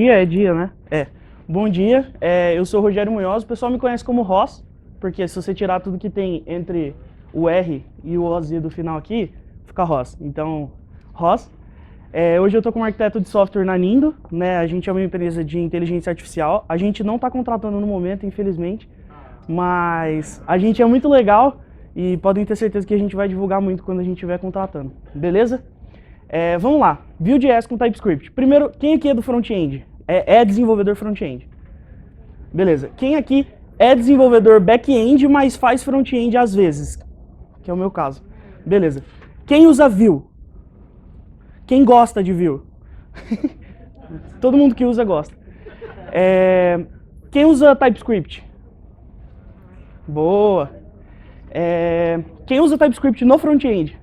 dia, é dia, né? É. Bom dia, eu sou o Rogério Munhoz, o pessoal me conhece como Ross, porque se você tirar tudo que tem entre o R e o OZ do final aqui, fica Ross. Então, Ross. Hoje eu tô como arquiteto de software na Nindo, né? A gente é uma empresa de inteligência artificial. A gente não tá contratando no momento, infelizmente, mas a gente é muito legal e podem ter certeza que a gente vai divulgar muito quando a gente estiver contratando, beleza? Vamos lá, Vue.js com TypeScript. Primeiro, quem aqui é do front-end? É desenvolvedor front-end. Beleza, quem aqui é desenvolvedor back-end, mas faz front-end às vezes? Que é o meu caso. Beleza. Quem usa Vue? Quem gosta de Vue? Todo mundo que usa gosta. Quem usa TypeScript? Boa. Quem usa TypeScript no front-end?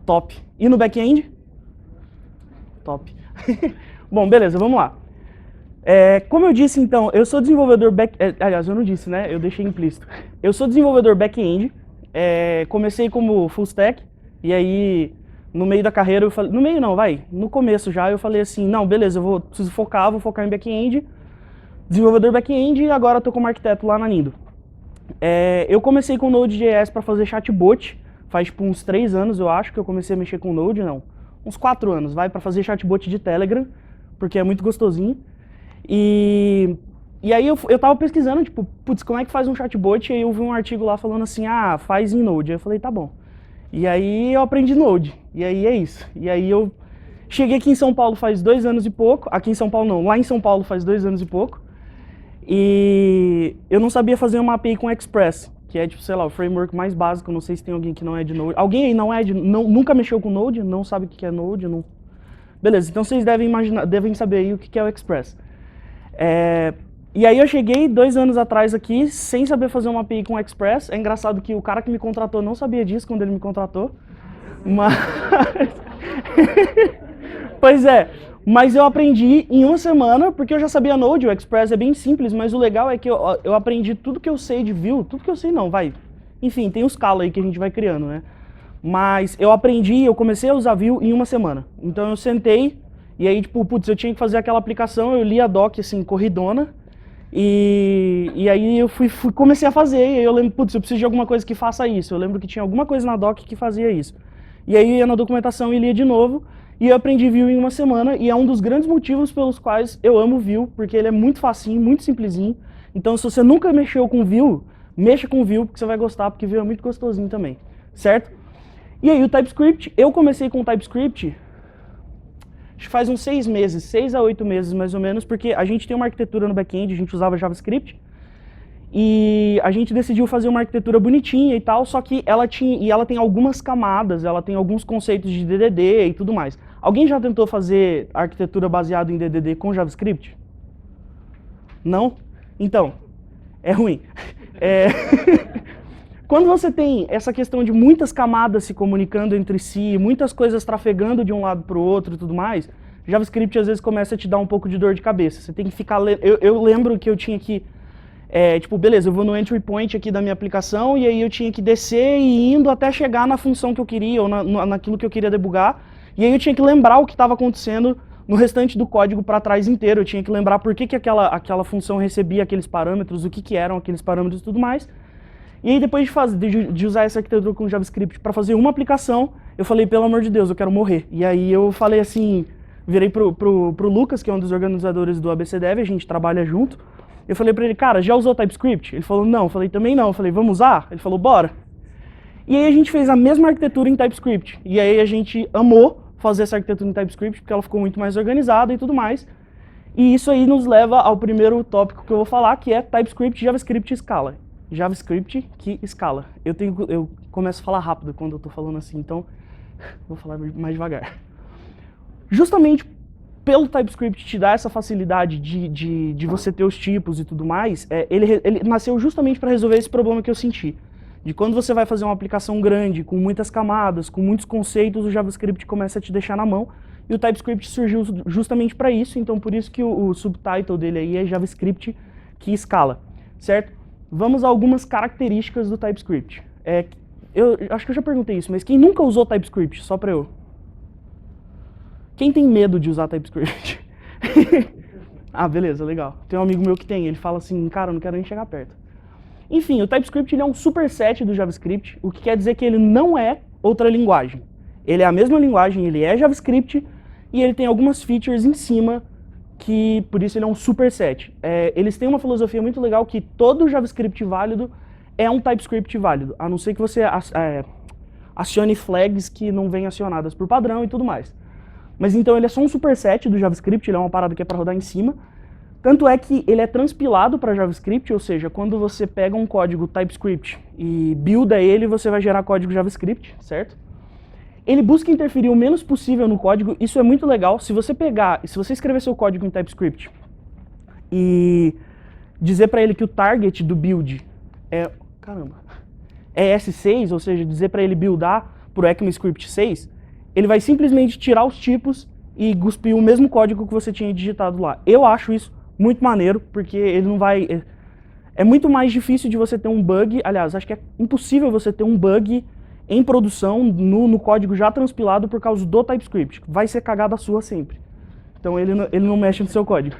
Top. E no back-end? Top. Bom, beleza, vamos lá. Como eu disse, então, eu sou desenvolvedor aliás, eu não disse, né? Eu deixei implícito. Eu sou desenvolvedor back-end. Comecei como full stack. E aí, no meio da carreira, eu falei... No meio não, vai. No começo já, eu falei assim, não, beleza, preciso focar, vou focar em back-end. Desenvolvedor back-end e agora tô como arquiteto lá na Nindo. Eu comecei com Node.js para fazer chatbot. Faz tipo uns 3 anos, eu acho, que eu comecei a mexer com Node, não. Uns 4 anos, vai, para fazer chatbot de Telegram, porque é muito gostosinho. E aí eu tava pesquisando, tipo, putz, como é que faz um chatbot? E aí eu vi um artigo lá falando assim, faz em Node. Aí eu falei, tá bom. E aí eu aprendi Node, e aí é isso. E aí eu cheguei aqui em São Paulo faz 2 anos e pouco, aqui em São Paulo não, lá em São Paulo faz 2 anos e pouco. E eu não sabia fazer uma API com Express, que é, tipo, sei lá, o framework mais básico. Não sei se tem alguém que não é de Node. Alguém aí nunca mexeu com Node, não sabe o que é Node, não. Beleza, então vocês devem saber aí o que é o Express. E aí eu cheguei 2 anos atrás aqui, sem saber fazer uma API com Express. É engraçado que o cara que me contratou não sabia disso quando ele me contratou. Mas... Pois é, mas eu aprendi em uma semana, porque eu já sabia Node, o Express é bem simples, mas o legal é que eu aprendi tudo que eu sei de Vue, tudo que eu sei não, vai. Enfim, tem os calos aí que a gente vai criando, né? Mas eu comecei a usar Vue em uma semana. Então eu sentei, e aí, tipo, putz, eu tinha que fazer aquela aplicação, eu li a doc, assim, corridona, e aí eu comecei a fazer, e aí eu lembro, putz, eu preciso de alguma coisa que faça isso. Eu lembro que tinha alguma coisa na doc que fazia isso. E aí eu ia na documentação e lia de novo, e eu aprendi Vue em uma semana, e é um dos grandes motivos pelos quais eu amo Vue, porque ele é muito facinho, muito simplesinho. Então se você nunca mexeu com Vue, mexa com Vue, porque você vai gostar, porque Vue é muito gostosinho também, certo? E aí o TypeScript, eu comecei com o TypeScript, acho que faz uns 6 meses, 6 a 8 meses mais ou menos, porque a gente tem uma arquitetura no back-end, a gente usava JavaScript, e a gente decidiu fazer uma arquitetura bonitinha e tal, só que ela tem algumas camadas, ela tem alguns conceitos de DDD e tudo mais. Alguém já tentou fazer arquitetura baseada em DDD com JavaScript? Não? Então, é ruim. Quando você tem essa questão de muitas camadas se comunicando entre si, muitas coisas trafegando de um lado para o outro e tudo mais, JavaScript às vezes começa a te dar um pouco de dor de cabeça. Você tem que ficar... Eu lembro que eu tinha que... tipo, beleza, eu vou no entry point aqui da minha aplicação e aí eu tinha que descer e indo até chegar na função que eu queria ou naquilo que eu queria debugar. E aí eu tinha que lembrar o que estava acontecendo no restante do código para trás inteiro. Eu tinha que lembrar por que aquela função recebia aqueles parâmetros, o que eram aqueles parâmetros e tudo mais. E aí depois de usar essa arquitetura com JavaScript para fazer uma aplicação, eu falei, pelo amor de Deus, eu quero morrer. E aí eu falei assim, virei pro Lucas, que é um dos organizadores do ABCDev, a gente trabalha junto. Eu falei pra ele, cara, já usou TypeScript? Ele falou, não. Eu falei, também não. Eu falei, vamos usar? Ele falou, bora. E aí a gente fez a mesma arquitetura em TypeScript. E aí a gente amou fazer essa arquitetura em TypeScript, porque ela ficou muito mais organizada e tudo mais. E isso aí nos leva ao primeiro tópico que eu vou falar, que é TypeScript, JavaScript e Scala. JavaScript que escala. Eu começo a falar rápido quando eu tô falando assim, então vou falar mais devagar. Justamente pelo TypeScript te dar essa facilidade de você ter os tipos e tudo mais, ele nasceu justamente para resolver esse problema que eu senti. De quando você vai fazer uma aplicação grande, com muitas camadas, com muitos conceitos, o JavaScript começa a te deixar na mão. E o TypeScript surgiu justamente para isso, então por isso que o subtitle dele aí é JavaScript que escala, certo? Vamos a algumas características do TypeScript. Eu acho que eu já perguntei isso, mas quem nunca usou TypeScript? Só para eu... Quem tem medo de usar TypeScript? Ah, beleza, legal. Tem um amigo meu que tem, ele fala assim, cara, eu não quero nem chegar perto. Enfim, o TypeScript ele é um superset do JavaScript, o que quer dizer que ele não é outra linguagem. Ele é a mesma linguagem, ele é JavaScript, e ele tem algumas features em cima, que por isso ele é um superset. Eles têm uma filosofia muito legal que todo JavaScript válido é um TypeScript válido, a não ser que você acione flags que não vêm acionadas por padrão e tudo mais. Mas então ele é só um superset do JavaScript, ele é uma parada que é para rodar em cima. Tanto é que ele é transpilado para JavaScript, ou seja, quando você pega um código TypeScript e builda ele, você vai gerar código JavaScript, certo? Ele busca interferir o menos possível no código, isso é muito legal. Se você escrever seu código em TypeScript e dizer para ele que o target do build é S6, ou seja, dizer para ele buildar por ECMAScript 6, ele vai simplesmente tirar os tipos e cuspir o mesmo código que você tinha digitado lá. Eu acho isso muito maneiro, porque ele não vai... É muito mais difícil de você ter um bug, aliás, acho que é impossível você ter um bug em produção no código já transpilado por causa do TypeScript. Vai ser cagada sua sempre. Então ele não mexe no seu código.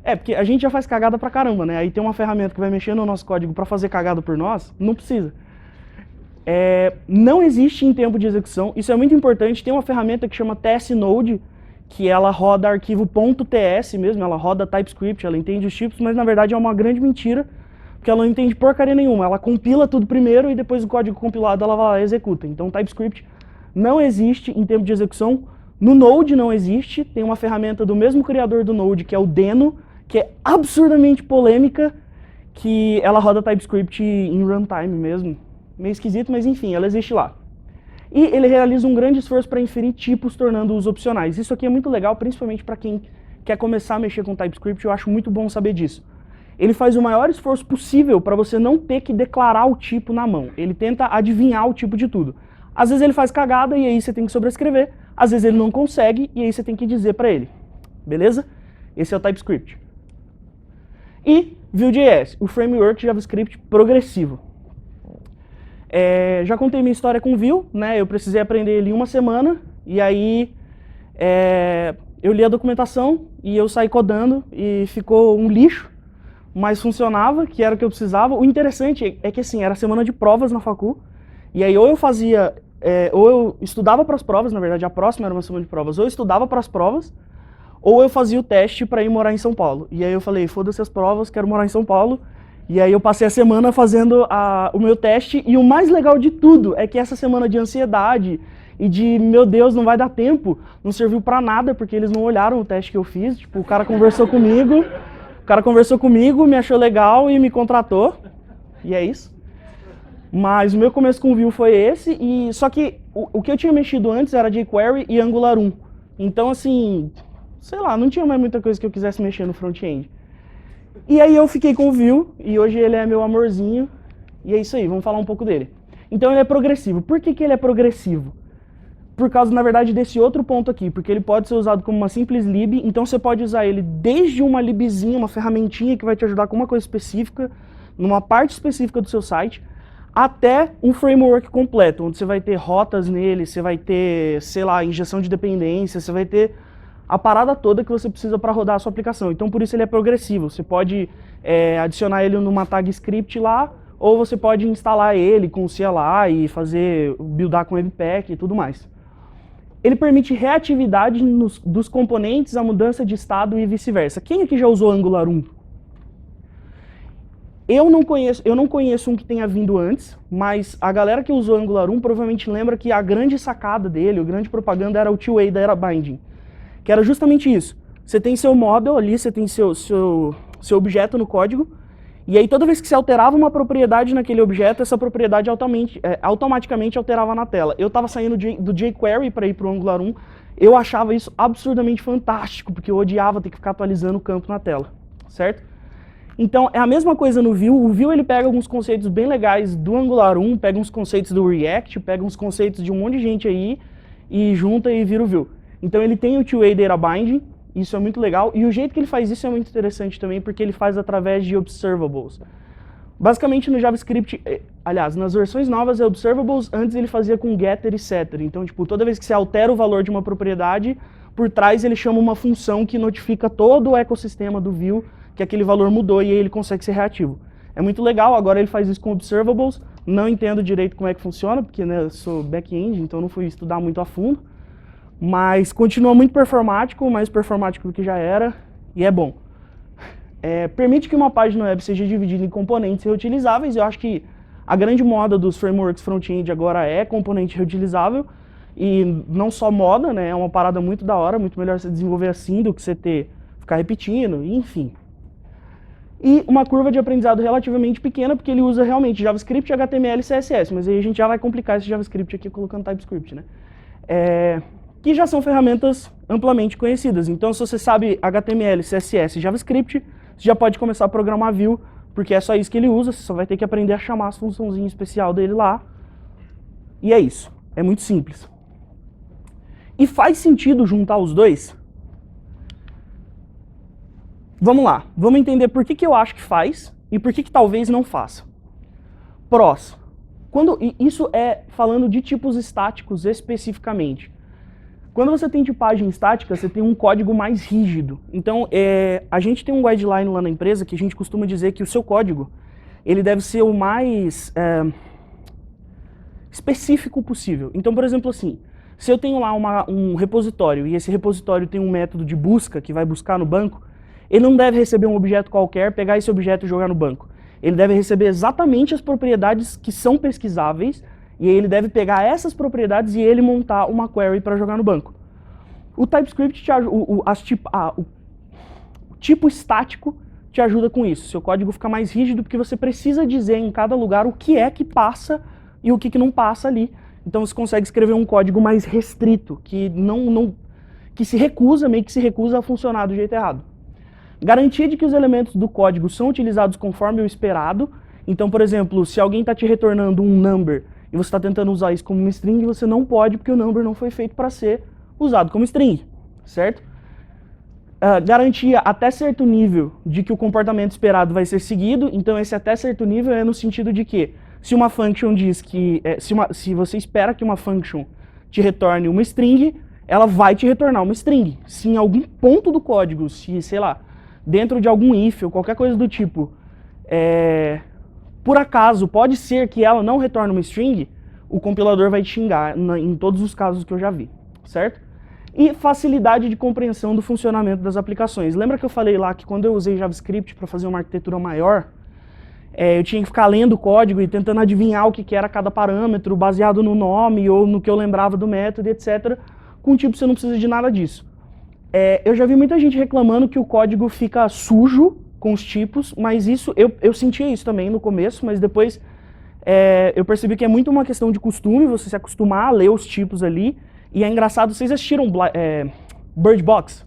Porque a gente já faz cagada pra caramba, né? Aí tem uma ferramenta que vai mexer no nosso código pra fazer cagada por nós, não precisa. Não existe em tempo de execução, isso é muito importante. Tem uma ferramenta que chama tsnode, que ela roda arquivo .ts mesmo, ela roda TypeScript, ela entende os tipos, mas na verdade é uma grande mentira, porque ela não entende porcaria nenhuma. Ela compila tudo primeiro e depois o código compilado ela vai lá e executa. Então TypeScript não existe em tempo de execução. No Node não existe, tem uma ferramenta do mesmo criador do Node, que é o Deno, que é absurdamente polêmica, que ela roda TypeScript em runtime mesmo. Meio esquisito, mas enfim, ela existe lá. E ele realiza um grande esforço para inferir tipos, tornando-os opcionais. Isso aqui é muito legal, principalmente para quem quer começar a mexer com TypeScript, eu acho muito bom saber disso. Ele faz o maior esforço possível para você não ter que declarar o tipo na mão. Ele tenta adivinhar o tipo de tudo. Às vezes ele faz cagada e aí você tem que sobrescrever, às vezes ele não consegue e aí você tem que dizer para ele. Beleza? Esse é o TypeScript. E Vue.js, o framework JavaScript progressivo. Já contei minha história com Vue, né? Eu precisei aprender ele em uma semana, e aí eu li a documentação e eu saí codando e ficou um lixo, mas funcionava, que era o que eu precisava. O interessante é que assim, era semana de provas na facul, e aí ou eu estudava para as provas, na verdade a próxima era uma semana de provas, ou eu estudava para as provas, ou eu fazia o teste para ir morar em São Paulo. E aí eu falei, foda-se as provas, quero morar em São Paulo. E aí eu passei a semana fazendo o meu teste, e o mais legal de tudo é que essa semana de ansiedade e de, meu Deus, não vai dar tempo, não serviu pra nada, porque eles não olharam o teste que eu fiz. Tipo, o cara conversou comigo, me achou legal e me contratou, e é isso. Mas o meu começo com Vue foi esse, só que o que eu tinha mexido antes era jQuery e Angular 1. Então, assim, sei lá, não tinha mais muita coisa que eu quisesse mexer no front-end. E aí eu fiquei com o Vue, e hoje ele é meu amorzinho, e é isso aí, vamos falar um pouco dele. Então ele é progressivo. Por que ele é progressivo? Por causa, na verdade, desse outro ponto aqui, porque ele pode ser usado como uma simples lib, então você pode usar ele desde uma libzinha, uma ferramentinha que vai te ajudar com uma coisa específica, numa parte específica do seu site, até um framework completo, onde você vai ter rotas nele, você vai ter, sei lá, injeção de dependência, você vai ter a parada toda que você precisa para rodar a sua aplicação. Então por isso ele é progressivo. Você pode adicionar ele numa tag script lá, ou você pode instalar ele com o CLI e fazer, buildar com Webpack e tudo mais. Ele permite reatividade dos componentes, a mudança de estado e vice-versa. Quem aqui já usou Angular 1? Eu não conheço um que tenha vindo antes, mas a galera que usou Angular 1 provavelmente lembra que a grande sacada dele, a grande propaganda era o two-way data binding. Que era justamente isso. Você tem seu model ali, você tem seu objeto no código, e aí toda vez que você alterava uma propriedade naquele objeto, essa propriedade automaticamente alterava na tela. Eu estava saindo do jQuery para ir para o Angular 1, eu achava isso absurdamente fantástico, porque eu odiava ter que ficar atualizando o campo na tela, certo? Então é a mesma coisa no Vue. O Vue ele pega alguns conceitos bem legais do Angular 1, pega uns conceitos do React, pega uns conceitos de um monte de gente aí, e junta e vira o Vue. Então ele tem o two-way data binding, isso é muito legal, e o jeito que ele faz isso é muito interessante também, porque ele faz através de observables. Basicamente no JavaScript, aliás, nas versões novas é observables, antes ele fazia com getter e setter. Então, tipo, toda vez que você altera o valor de uma propriedade, por trás ele chama uma função que notifica todo o ecossistema do view que aquele valor mudou e aí ele consegue ser reativo. É muito legal, agora ele faz isso com observables, não entendo direito como é que funciona, porque né, eu sou back-end, então não fui estudar muito a fundo, mas continua muito performático, mais performático do que já era, e é bom. Permite que uma página web seja dividida em componentes reutilizáveis, eu acho que a grande moda dos frameworks front-end agora é componente reutilizável, e não só moda, né, é uma parada muito da hora, muito melhor você desenvolver assim do que você ficar repetindo, enfim. E uma curva de aprendizado relativamente pequena, porque ele usa realmente JavaScript, HTML e CSS, mas aí a gente já vai complicar esse JavaScript aqui colocando TypeScript, né? Que já são ferramentas amplamente conhecidas. Então, se você sabe HTML, CSS e JavaScript, você já pode começar a programar Vue, porque é só isso que ele usa, você só vai ter que aprender a chamar as funçãozinhas especial dele lá. E é isso, é muito simples. E faz sentido juntar os dois? Vamos lá, vamos entender por que eu acho que faz e por que talvez não faça. Prós. Isso é falando de tipos estáticos especificamente. Quando você tem tipagem estática, você tem um código mais rígido. Então, a gente tem um guideline lá na empresa que a gente costuma dizer que o seu código ele deve ser o mais específico possível. Então, por exemplo, assim, se eu tenho lá um repositório e esse repositório tem um método de busca que vai buscar no banco, ele não deve receber um objeto qualquer, pegar esse objeto e jogar no banco. Ele deve receber exatamente as propriedades que são pesquisáveis e aí ele deve pegar essas propriedades e ele montar uma query para jogar no banco. O TypeScript, o tipo estático te ajuda com isso. Seu código fica mais rígido porque você precisa dizer em cada lugar o que é que passa e o que não passa ali. Então você consegue escrever um código mais restrito, que que meio que se recusa a funcionar do jeito errado. Garantia de que os elementos do código são utilizados conforme o esperado. Então, por exemplo, se alguém está te retornando um number e você está tentando usar isso como uma string, você não pode porque o number não foi feito para ser usado como string, certo? Garantia até certo nível de que o comportamento esperado vai ser seguido. Então, esse até certo nível é no sentido de que se uma function diz que... se você espera que uma function te retorne uma string, ela vai te retornar uma string. Se em algum ponto do código, sei lá, dentro de algum if ou qualquer coisa do tipo, por acaso pode ser que ela não retorne uma string, o compilador vai te xingar em todos os casos que eu já vi, certo? E facilidade de compreensão do funcionamento das aplicações. Lembra que eu falei lá que quando eu usei JavaScript para fazer uma arquitetura maior, eu tinha que ficar lendo o código e tentando adivinhar o que era cada parâmetro, baseado no nome ou no que eu lembrava do método, etc. Com o tipo você não precisa de nada disso. Eu já vi muita gente reclamando que o código fica sujo com os tipos, mas isso eu sentia isso também no começo, mas depois eu percebi que é muito uma questão de costume, você se acostumar a ler os tipos ali. E é engraçado, vocês assistiram Bird Box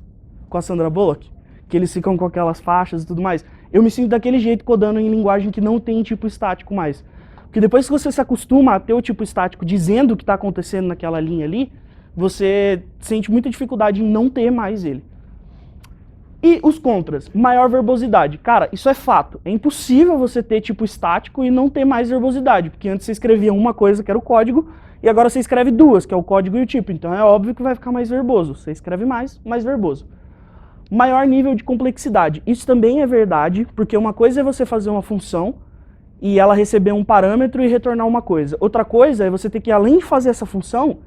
com a Sandra Bullock? Que eles ficam com aquelas faixas e tudo mais. Eu me sinto daquele jeito codando em linguagem que não tem tipo estático mais. Porque depois que você se acostuma a ter o tipo estático dizendo o que está acontecendo naquela linha ali, você sente muita dificuldade em não ter mais ele. E os contras, maior verbosidade. Cara, isso é fato. É impossível você ter tipo estático e não ter mais verbosidade, porque antes você escrevia uma coisa, que era o código, e agora você escreve duas, que é o código e o tipo. Então é óbvio que vai ficar mais verboso. Você escreve mais verboso. Maior nível de complexidade. Isso também é verdade, porque uma coisa é você fazer uma função e ela receber um parâmetro e retornar uma coisa. Outra coisa é você ter que, além de fazer essa função,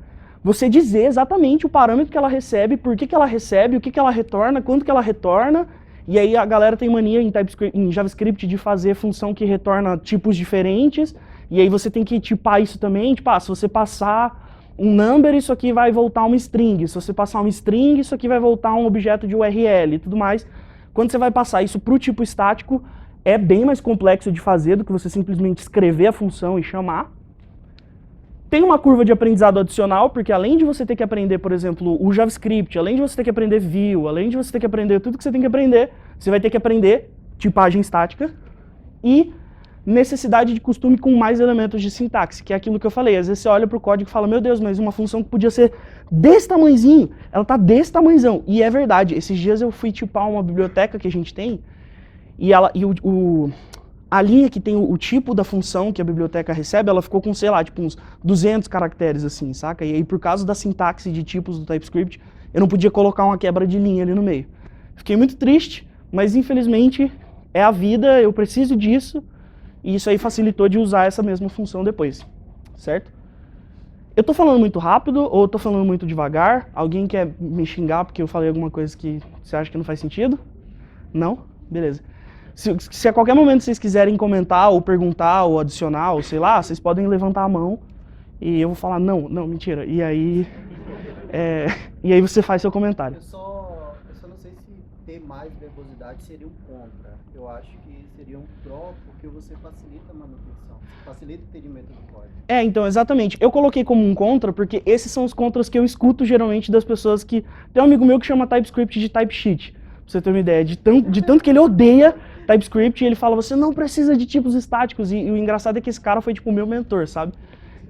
você dizer exatamente o parâmetro que ela recebe, por que ela recebe, o que ela retorna, quanto que ela retorna. E aí a galera tem mania em JavaScript de fazer função que retorna tipos diferentes. E aí você tem que tipar isso também. Tipo, se você passar um number, isso aqui vai voltar uma string. Se você passar uma string, isso aqui vai voltar um objeto de URL e tudo mais. Quando você vai passar isso para o tipo estático, é bem mais complexo de fazer do que você simplesmente escrever a função e chamar. Tem uma curva de aprendizado adicional, porque além de você ter que aprender, por exemplo, o JavaScript, além de você ter que aprender Vue, além de você ter que aprender tudo que você tem que aprender, você vai ter que aprender tipagem estática e necessidade de costume com mais elementos de sintaxe, que é aquilo que eu falei. Às vezes você olha para o código e fala, meu Deus, mas uma função que podia ser desse tamanhozinho, ela tá desse tamanhozão. E é verdade, esses dias eu fui tipar uma biblioteca que a gente tem, e a linha que tem o tipo da função que a biblioteca recebe, ela ficou com, sei lá, tipo uns 200 caracteres assim, saca? E aí por causa da sintaxe de tipos do TypeScript, eu não podia colocar uma quebra de linha ali no meio. Fiquei muito triste, mas infelizmente é a vida, eu preciso disso, e isso aí facilitou de usar essa mesma função depois, certo? Eu tô falando muito rápido ou tô falando muito devagar? Alguém quer me xingar porque eu falei alguma coisa que você acha que não faz sentido? Não? Beleza. Se a qualquer momento vocês quiserem comentar ou perguntar ou adicionar ou sei lá, vocês podem levantar a mão e eu vou falar não, mentira. E aí você faz seu comentário. Eu só não sei se ter mais verbosidade seria um contra. Eu acho que seria um pró, porque você facilita a manutenção, facilita o entendimento do código. Então, exatamente. Eu coloquei como um contra, porque esses são os contras que eu escuto geralmente das pessoas que... Tem um amigo meu que chama TypeScript de typesheet, pra você ter uma ideia, de tanto que ele odeia TypeScript, e ele fala, você não precisa de tipos estáticos, e o engraçado é que esse cara foi tipo o meu mentor, sabe?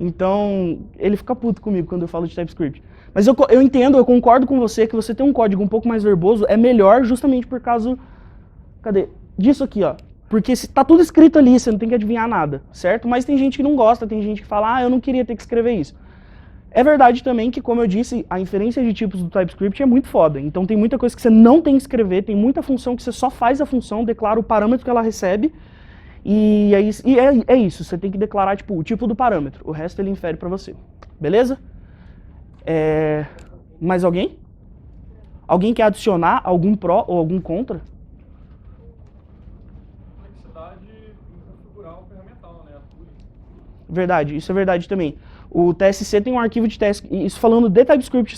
Então, ele fica puto comigo quando eu falo de TypeScript. Mas eu entendo, eu concordo com você que você ter um código um pouco mais verboso é melhor justamente por causa... Cadê? Disso aqui, ó. Porque tá tudo escrito ali, você não tem que adivinhar nada, certo? Mas tem gente que não gosta, tem gente que fala, eu não queria ter que escrever isso. É verdade também que, como eu disse, a inferência de tipos do TypeScript é muito foda. Então tem muita coisa que você não tem que escrever, tem muita função que você só faz a função, declara o parâmetro que ela recebe, e é isso, você tem que declarar tipo, o tipo do parâmetro, o resto ele infere pra você. Beleza? Mais alguém? Alguém quer adicionar algum pró ou algum contra? Verdade, isso é verdade também. O TSC tem um arquivo de teste, isso falando de TypeScript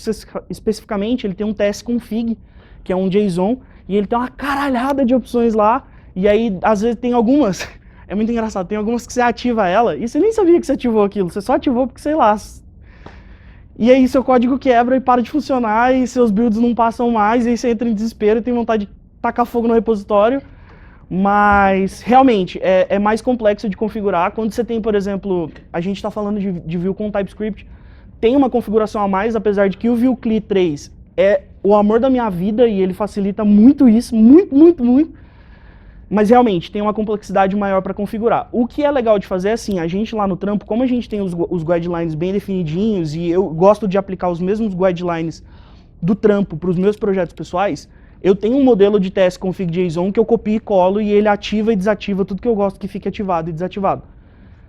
especificamente, ele tem um tsconfig, que é um JSON, e ele tem uma caralhada de opções lá, e aí às vezes tem algumas, é muito engraçado, tem algumas que você ativa ela, e você nem sabia que você ativou aquilo, você só ativou porque sei lá. E aí seu código quebra e para de funcionar, e seus builds não passam mais, e aí você entra em desespero e tem vontade de tacar fogo no repositório. Mas, realmente, é mais complexo de configurar. Quando você tem, por exemplo, a gente está falando de Vue com TypeScript, tem uma configuração a mais, apesar de que o Vue CLI 3 é o amor da minha vida e ele facilita muito isso, muito. Mas, realmente, tem uma complexidade maior para configurar. O que é legal de fazer é assim, a gente lá no trampo, como a gente tem os guidelines bem definidinhos e eu gosto de aplicar os mesmos guidelines do trampo para os meus projetos pessoais, eu tenho um modelo de tsconfig JSON que eu copio e colo e ele ativa e desativa tudo que eu gosto que fique ativado e desativado.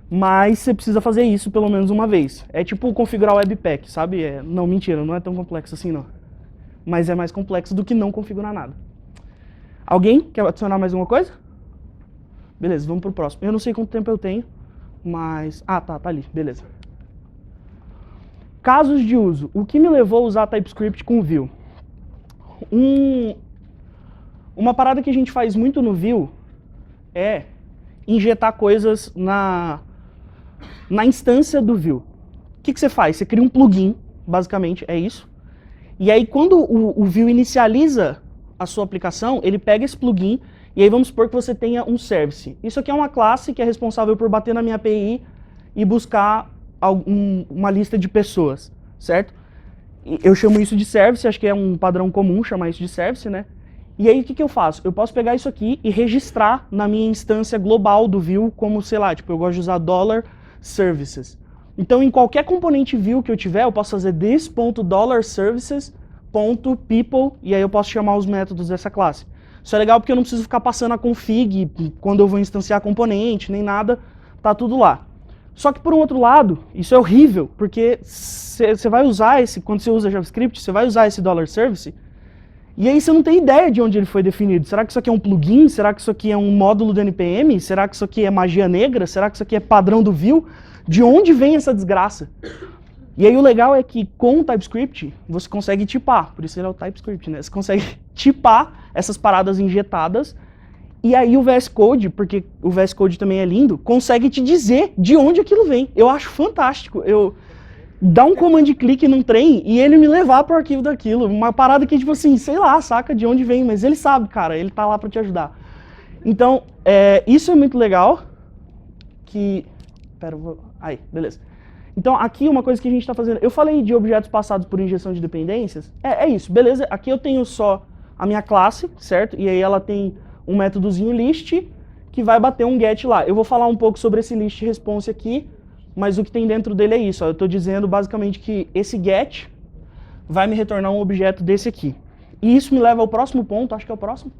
Mas você precisa fazer isso pelo menos uma vez. É tipo configurar o Webpack, sabe? Não, mentira, não é tão complexo assim não. Mas é mais complexo do que não configurar nada. Alguém quer adicionar mais alguma coisa? Beleza, vamos pro próximo. Eu não sei quanto tempo eu tenho, mas... tá ali, beleza. Casos de uso. O que me levou a usar TypeScript com Vue? Uma parada que a gente faz muito no Vue é injetar coisas na instância do Vue. O que você faz? Você cria um plugin, basicamente, é isso. E aí quando o Vue inicializa a sua aplicação, ele pega esse plugin e aí vamos supor que você tenha um service. Isso aqui é uma classe que é responsável por bater na minha API e buscar uma lista de pessoas, certo? Eu chamo isso de service, acho que é um padrão comum chamar isso de service, né? E aí o que eu faço? Eu posso pegar isso aqui e registrar na minha instância global do Vue como, sei lá, tipo, eu gosto de usar $services. Então em qualquer componente Vue que eu tiver, eu posso fazer this.$services.people e aí eu posso chamar os métodos dessa classe. Isso é legal porque eu não preciso ficar passando a config quando eu vou instanciar componente, nem nada, tá tudo lá. Só que por um outro lado, isso é horrível, porque você vai usar quando você usa JavaScript, você vai usar esse $service, e aí você não tem ideia de onde ele foi definido. Será que isso aqui é um plugin? Será que isso aqui é um módulo do NPM? Será que isso aqui é magia negra? Será que isso aqui é padrão do Vue? De onde vem essa desgraça? E aí o legal é que com o TypeScript, você consegue tipar, por isso ele é o TypeScript, né? Você consegue tipar essas paradas injetadas, e aí o VS Code, porque o VS Code também é lindo, consegue te dizer de onde aquilo vem. Eu acho fantástico. Dá um command click num trem e ele me levar pro arquivo daquilo. Uma parada que, tipo assim, sei lá, saca de onde vem, mas ele sabe, cara, ele tá lá pra te ajudar. Então, isso é muito legal. Aí, beleza. Então, aqui uma coisa que a gente tá fazendo... Eu falei de objetos passados por injeção de dependências. É isso, beleza. Aqui eu tenho só a minha classe, certo? E aí ela tem um métodozinho list que vai bater um get lá. Eu vou falar um pouco sobre esse list response aqui, mas o que tem dentro dele é isso. Ó. Eu estou dizendo basicamente que esse get vai me retornar um objeto desse aqui. E isso me leva ao próximo ponto, acho que é o próximo.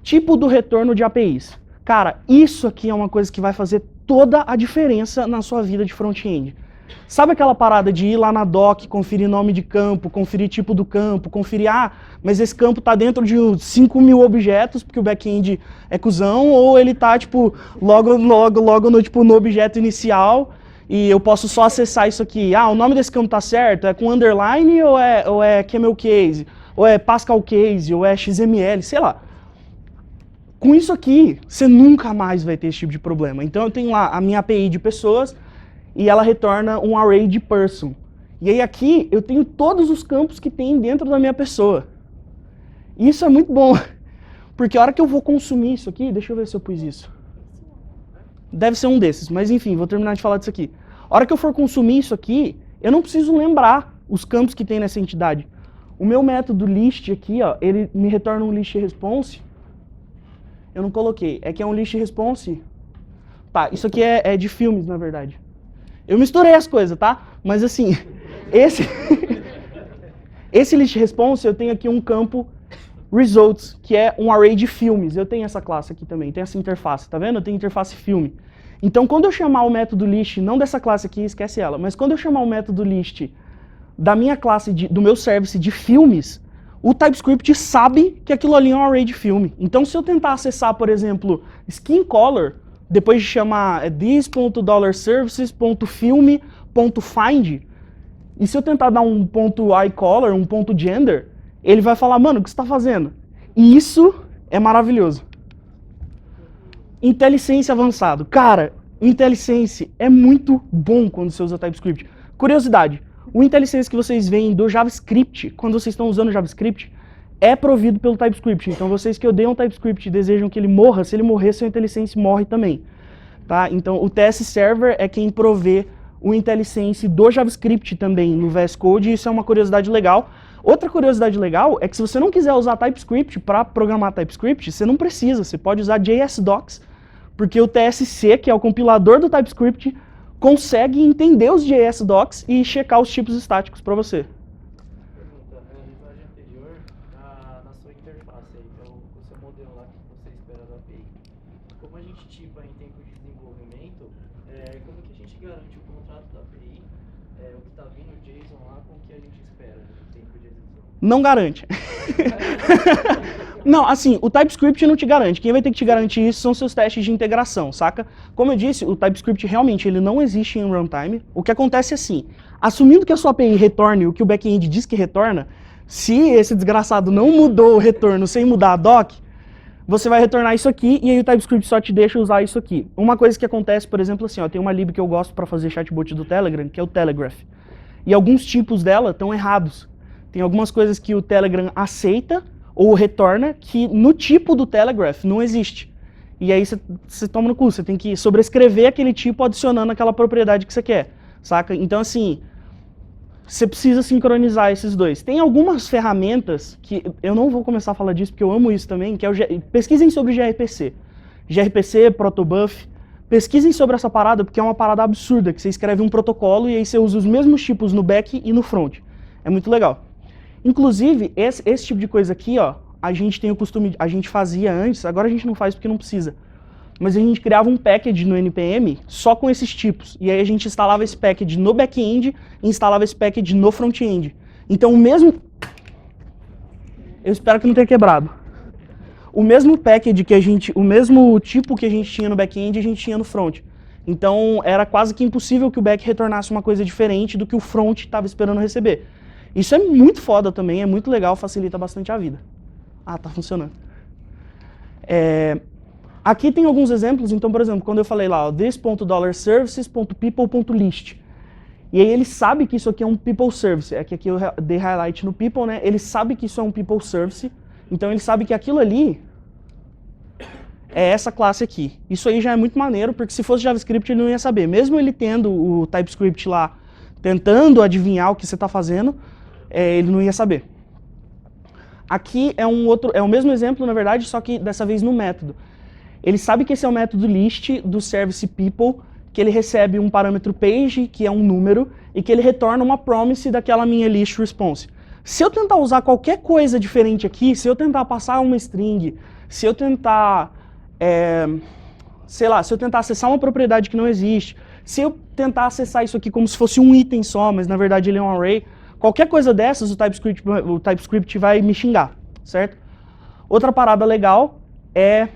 Tipo do retorno de APIs. Cara, isso aqui é uma coisa que vai fazer toda a diferença na sua vida de front-end. Sabe aquela parada de ir lá na doc, conferir nome de campo, conferir tipo do campo, conferir, mas esse campo tá dentro de 5.000 objetos, porque o back-end é cuzão, ou ele tá, tipo, logo no, tipo, no objeto inicial, e eu posso só acessar isso aqui. O nome desse campo tá certo? É com underline ou é camel case? Ou é Pascal case? Ou é XML? Sei lá. Com isso aqui, você nunca mais vai ter esse tipo de problema. Então eu tenho lá a minha API de pessoas, e ela retorna um array de person. E aí aqui eu tenho todos os campos que tem dentro da minha pessoa. E isso é muito bom, porque a hora que eu vou consumir isso aqui, deixa eu ver se eu pus isso. Deve ser um desses, mas enfim, vou terminar de falar disso aqui. A hora que eu for consumir isso aqui, eu não preciso lembrar os campos que tem nessa entidade. O meu método list aqui, ó, ele me retorna um list response. Eu não coloquei, é que é um list response. Tá, isso aqui é de filmes, na verdade. Eu misturei as coisas, tá? Mas assim, esse list response, eu tenho aqui um campo results, que é um array de filmes. Eu tenho essa classe aqui também, tem essa interface, tá vendo? Eu tenho interface filme. Então, quando eu chamar o método list, não dessa classe aqui, esquece ela, mas quando eu chamar o método list da minha classe, do meu service de filmes, o TypeScript sabe que aquilo ali é um array de filme. Então, se eu tentar acessar, por exemplo, skin color, depois de chamar this.services.filme.find, e se eu tentar dar um ponto iColor, um ponto gender, ele vai falar, mano, o que você está fazendo? E isso é maravilhoso. IntelliSense avançado. Cara, o IntelliSense é muito bom quando você usa TypeScript. Curiosidade, o IntelliSense que vocês veem do JavaScript, quando vocês estão usando o JavaScript, é provido pelo TypeScript. Então vocês que odeiam o TypeScript e desejam que ele morra, se ele morrer, seu IntelliSense morre também. Tá? Então o TS Server é quem provê o IntelliSense do JavaScript também no VS Code, e isso é uma curiosidade legal. Outra curiosidade legal é que se você não quiser usar TypeScript para programar TypeScript, você não precisa, você pode usar JSDocs, porque o TSC, que é o compilador do TypeScript, consegue entender os JSDocs e checar os tipos estáticos para você. Como a gente tipa em tempo de desenvolvimento, como que a gente garante o contrato da API, o que está vindo o JSON lá, com o que a gente espera no tempo de execução? Não garante. Não, assim, o TypeScript não te garante. Quem vai ter que te garantir isso são seus testes de integração, saca? Como eu disse, o TypeScript realmente ele não existe em runtime. O que acontece é assim, assumindo que a sua API retorne o que o back-end diz que retorna, se esse desgraçado não mudou o retorno sem mudar a doc, você vai retornar isso aqui e aí o TypeScript só te deixa usar isso aqui. Uma coisa que acontece, por exemplo, assim, ó, tem uma lib que eu gosto para fazer chatbot do Telegram, que é o Telegraph. E alguns tipos dela estão errados. Tem algumas coisas que o Telegram aceita ou retorna que no tipo do Telegraph não existe. E aí você toma no cu, você tem que sobrescrever aquele tipo adicionando aquela propriedade que você quer, saca? Então assim, você precisa sincronizar esses dois. Tem algumas ferramentas que eu não vou começar a falar disso porque eu amo isso também, que é pesquisem sobre gRPC. gRPC, Protobuf, pesquisem sobre essa parada porque é uma parada absurda, que você escreve um protocolo e aí você usa os mesmos tipos no back e no front. É muito legal. Inclusive, esse tipo de coisa aqui, ó, a gente tem o costume, a gente fazia antes, agora a gente não faz porque não precisa. Mas a gente criava um package no NPM só com esses tipos. E aí a gente instalava esse package no back-end e instalava esse package no front-end. Então o mesmo... Eu espero que não tenha quebrado. O mesmo package que a gente... O mesmo tipo que a gente tinha no back-end, a gente tinha no front. Então era quase que impossível que o back retornasse uma coisa diferente do que o front estava esperando receber. Isso é muito foda também, é muito legal, facilita bastante a vida. Ah, tá funcionando. Aqui tem alguns exemplos, então, por exemplo, quando eu falei lá, this.$services.people.list, e aí ele sabe que isso aqui é um people service, é que aqui eu dei highlight no people, né? Ele sabe que isso é um people service, então ele sabe que aquilo ali é essa classe aqui. Isso aí já é muito maneiro, porque se fosse JavaScript ele não ia saber. Mesmo ele tendo o TypeScript lá, tentando adivinhar o que você está fazendo, ele não ia saber. Aqui é o mesmo exemplo, na verdade, só que dessa vez no método. Ele sabe que esse é o método list do service people, que ele recebe um parâmetro page, que é um número, e que ele retorna uma promise daquela minha list response. Se eu tentar usar qualquer coisa diferente aqui, se eu tentar passar uma string, se eu tentar, sei lá, se eu tentar acessar uma propriedade que não existe, se eu tentar acessar isso aqui como se fosse um item só, mas na verdade ele é um array, qualquer coisa dessas o TypeScript vai me xingar, certo? Outra parada legal é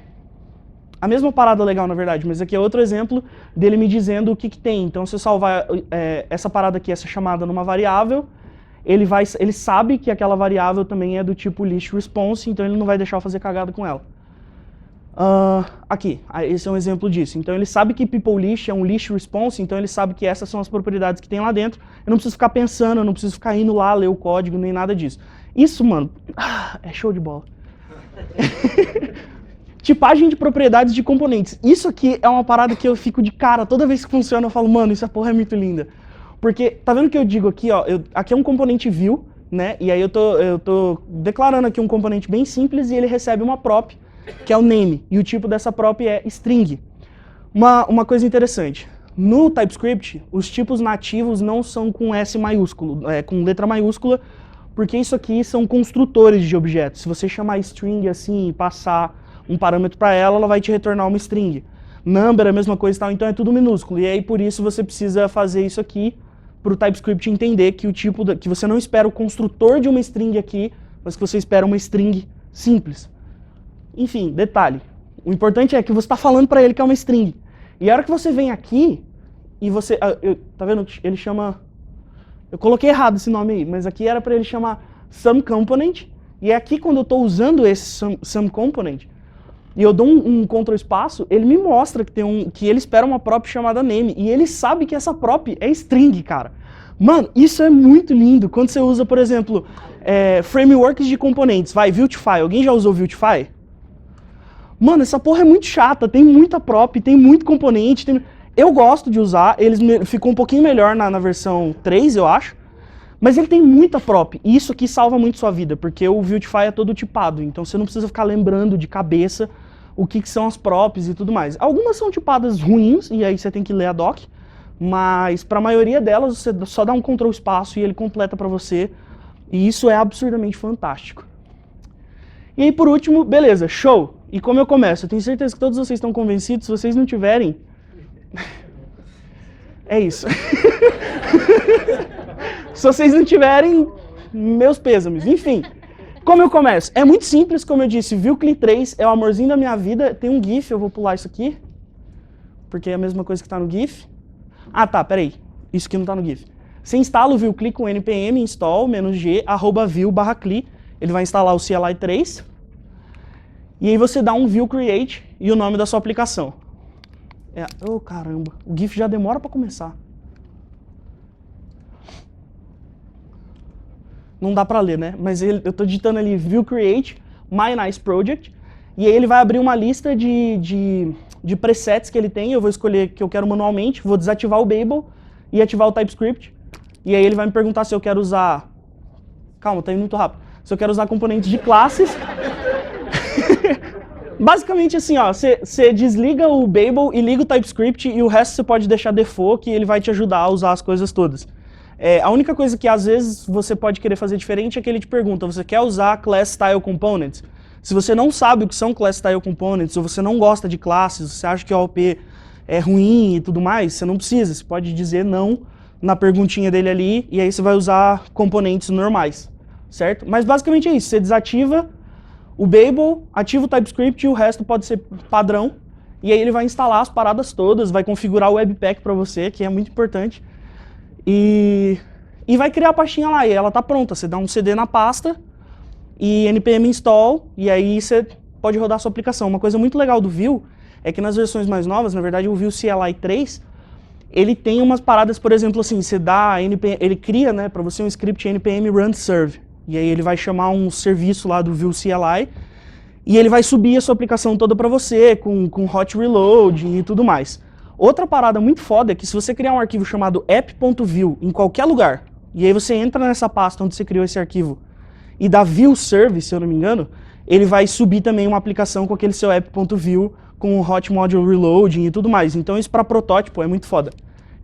a mesma parada legal, na verdade, mas aqui é outro exemplo dele me dizendo o que tem. Então, se eu salvar essa parada aqui, essa chamada numa variável, ele sabe que aquela variável também é do tipo list response, então ele não vai deixar eu fazer cagada com ela. Aqui, esse é um exemplo disso. Então ele sabe que peopleList é um list response, então ele sabe que essas são as propriedades que tem lá dentro. Eu não preciso ficar pensando, eu não preciso ficar indo lá ler o código, nem nada disso. Isso, mano, é show de bola. Tipagem de propriedades de componentes. Isso aqui é uma parada que eu fico de cara. Toda vez que funciona eu falo, mano, essa porra é muito linda. Porque, tá vendo o que eu digo aqui, ó? Aqui é um componente view, né? E aí eu tô declarando aqui um componente bem simples e ele recebe uma prop, que é o name. E o tipo dessa prop é string. Uma coisa interessante. No TypeScript, os tipos nativos não são com S maiúsculo, com letra maiúscula, porque isso aqui são construtores de objetos. Se você chamar string assim e passar um parâmetro para ela vai te retornar uma string. Number é a mesma coisa e tal, então é tudo minúsculo. E aí por isso você precisa fazer isso aqui para o TypeScript entender que que você não espera o construtor de uma string aqui, mas que você espera uma string simples. Enfim, detalhe. O importante é que você está falando para ele que é uma string. E a hora que você vem aqui e você, tá vendo? Ele chama, eu coloquei errado esse nome aí, mas aqui era para ele chamar SomeComponent. E é aqui quando eu estou usando esse SomeComponent e eu dou um Ctrl espaço, ele me mostra que ele espera uma prop chamada name. E ele sabe que essa prop é string, cara. Mano, isso é muito lindo. Quando você usa, por exemplo, frameworks de componentes. Viltify. Alguém já usou Viltify? Mano, essa porra é muito chata. Tem muita prop, tem muito componente. Eu gosto de usar. Ficou um pouquinho melhor na versão 3, eu acho. Mas ele tem muita prop, e isso aqui salva muito sua vida, porque o Viltify é todo tipado, então você não precisa ficar lembrando de cabeça o que são as props e tudo mais. Algumas são tipadas ruins, e aí você tem que ler a doc, mas para a maioria delas você só dá um Ctrl espaço e ele completa para você, e isso é absurdamente fantástico. E aí por último, beleza, show! E como eu começo? Eu tenho certeza que todos vocês estão convencidos, se vocês não tiverem... é isso. Se vocês não tiverem, meus pêsames. Enfim, como eu começo? É muito simples, como eu disse, Vilcli 3 é o amorzinho da minha vida. Tem um GIF, eu vou pular isso aqui, porque é a mesma coisa que está no GIF. Ah, tá, peraí. Isso aqui não está no GIF. Você instala o Vilcli com npm install -g @vil/cli. Ele vai instalar o CLI 3. E aí você dá um view create e o nome da sua aplicação. Oh, caramba. O GIF já demora para começar. Não dá pra ler, né? Mas eu tô digitando ali view create, my nice project, e aí ele vai abrir uma lista de presets que ele tem, eu vou escolher que eu quero manualmente, vou desativar o Babel e ativar o TypeScript, e aí ele vai me perguntar se eu quero usar... Calma, tá indo muito rápido. Se eu quero usar componentes de classes... Basicamente assim, ó, você desliga o Babel e liga o TypeScript e o resto você pode deixar default, que ele vai te ajudar a usar as coisas todas. A única coisa que às vezes você pode querer fazer diferente é que ele te pergunta, você quer usar Class Style Components? Se você não sabe o que são Class Style Components, ou você não gosta de classes, você acha que o OP é ruim e tudo mais, você não precisa, você pode dizer não na perguntinha dele ali, e aí você vai usar componentes normais, certo? Mas basicamente é isso, você desativa o Babel, ativa o TypeScript e o resto pode ser padrão, e aí ele vai instalar as paradas todas, vai configurar o Webpack para você, que é muito importante, e vai criar a pastinha lá, e ela tá pronta. Você dá um CD na pasta e npm install, e aí você pode rodar a sua aplicação. Uma coisa muito legal do Vue é que nas versões mais novas, na verdade o Vue CLI 3, ele tem umas paradas, por exemplo, assim, você dá ele cria, né, para você um script npm run serve, e aí ele vai chamar um serviço lá do Vue CLI, e ele vai subir a sua aplicação toda para você, com hot reload e tudo mais. Outra parada muito foda é que se você criar um arquivo chamado app.vue em qualquer lugar, e aí você entra nessa pasta onde você criou esse arquivo e dá view service, se eu não me engano, ele vai subir também uma aplicação com aquele seu app.vue com hot module reloading e tudo mais. Então isso para protótipo é muito foda.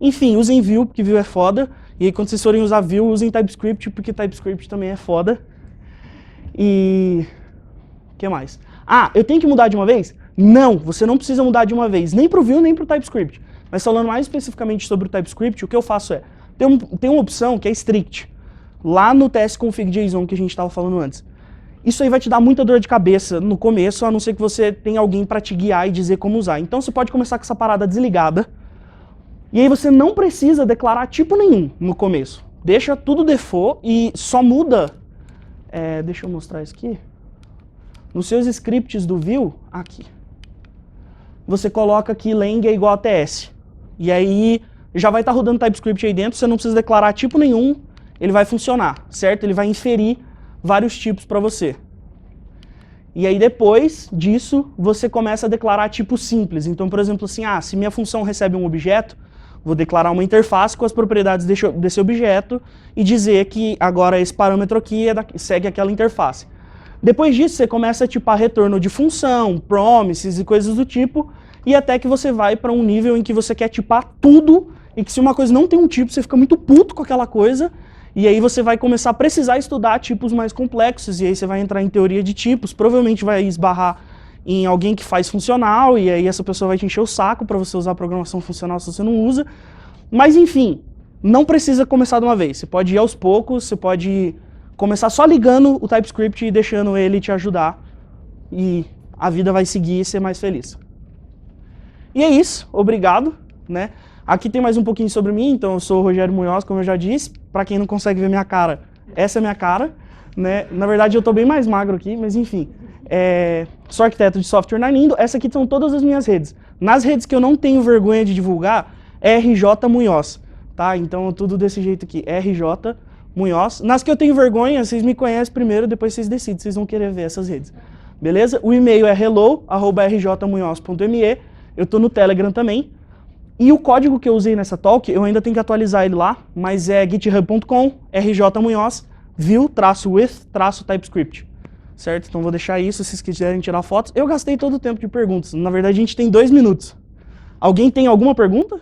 Enfim, usem Vue, porque Vue é foda, E aí quando vocês forem usar Vue, usem TypeScript, porque TypeScript também é foda. E... o que mais? Ah, eu tenho que mudar de uma vez? Não, você não precisa mudar de uma vez, nem pro Vue, nem pro TypeScript. Mas falando mais especificamente sobre o TypeScript, o que eu faço é, tem uma opção que é strict, lá no tsconfig.json que a gente estava falando antes. Isso aí vai te dar muita dor de cabeça no começo, a não ser que você tenha alguém para te guiar e dizer como usar. Então você pode começar com essa parada desligada, e aí você não precisa declarar tipo nenhum no começo. Deixa tudo default e só muda... deixa eu mostrar isso aqui. Nos seus scripts do Vue, aqui, você coloca que lang é igual a TS. E aí já vai estar rodando TypeScript aí dentro, você não precisa declarar tipo nenhum, ele vai funcionar, certo? Ele vai inferir vários tipos para você. E aí depois disso, você começa a declarar tipos simples. Então, por exemplo, assim, se minha função recebe um objeto, vou declarar uma interface com as propriedades desse objeto e dizer que agora esse parâmetro aqui segue aquela interface. Depois disso, você começa a tipar retorno de função, promises e coisas do tipo, e até que você vai para um nível em que você quer tipar tudo, e que se uma coisa não tem um tipo, você fica muito puto com aquela coisa, e aí você vai começar a precisar estudar tipos mais complexos, e aí você vai entrar em teoria de tipos, provavelmente vai esbarrar em alguém que faz funcional, e aí essa pessoa vai te encher o saco para você usar programação funcional se você não usa. Mas enfim, não precisa começar de uma vez, você pode ir aos poucos, você pode começar só ligando o TypeScript e deixando ele te ajudar, e a vida vai seguir e ser mais feliz. E é isso, obrigado, né? Aqui tem mais um pouquinho sobre mim, então eu sou o Rogério Munhoz, como eu já disse. Para quem não consegue ver minha cara, essa é minha cara, né? Na verdade eu estou bem mais magro aqui, mas enfim. Sou arquiteto de software na Lindo, essas aqui são todas as minhas redes. Nas redes que eu não tenho vergonha de divulgar, é RJ Munhoz, tá? Então tudo desse jeito aqui, RJ Munhoz. Nas que eu tenho vergonha, vocês me conhecem primeiro, depois vocês decidem, vocês vão querer ver essas redes. Beleza? O e-mail é hello@rjmunhoz.me. Eu tô no Telegram também. E o código que eu usei nessa talk, eu ainda tenho que atualizar ele lá, mas é github.com, rjmunhoz, vue-with-typescript. Certo? Então vou deixar isso, se vocês quiserem tirar fotos. Eu gastei todo o tempo de perguntas. Na verdade, a gente tem 2 minutos. Alguém tem alguma pergunta?